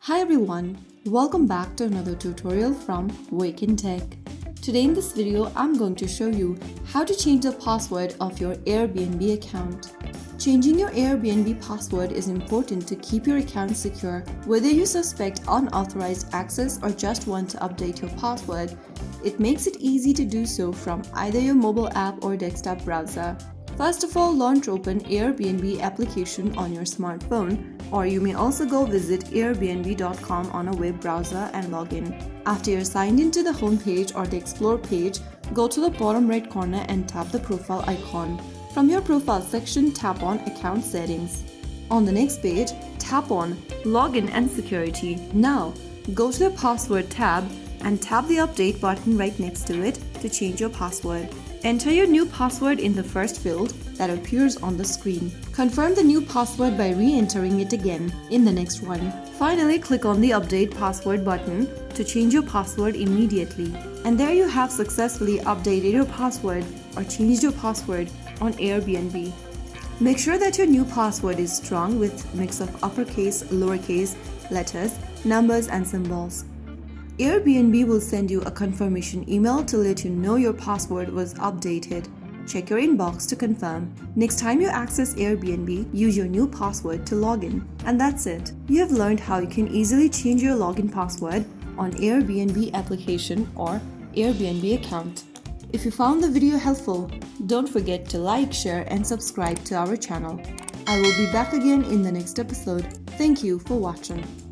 Hi everyone, welcome back to another tutorial from Wake&Tech. Today in this video, I'm going to show you how to change the password of your Airbnb account. Changing your Airbnb password is important to keep your account secure, whether you suspect unauthorized access or just want to update your password. It makes it easy to do so from either your mobile app or desktop browser. First of all, launch open Airbnb application on your smartphone, or you may also go visit airbnb.com on a web browser and log in. After you're signed into the home page or the explore page, go to the bottom right corner and tap the profile icon. From your profile section, tap on account settings. On the next page, tap on login and security. Now, go to the password tab and tap the update button right next to it to change your password. Enter your new password in the first field that appears on the screen. Confirm the new password by re-entering it again in the next one. Finally, click on the update password button to change your password immediately. And there you have successfully updated your password or changed your password on Airbnb. Make sure that your new password is strong with a mix of uppercase, lowercase, letters, numbers and symbols. Airbnb will send you a confirmation email to let you know your password was updated. Check your inbox to confirm. Next time you access Airbnb, use your new password to log in. And that's it. You have learned how you can easily change your login password on Airbnb application or Airbnb account. If you found the video helpful, don't forget to like, share and subscribe to our channel. I will be back again in the next episode. Thank you for watching.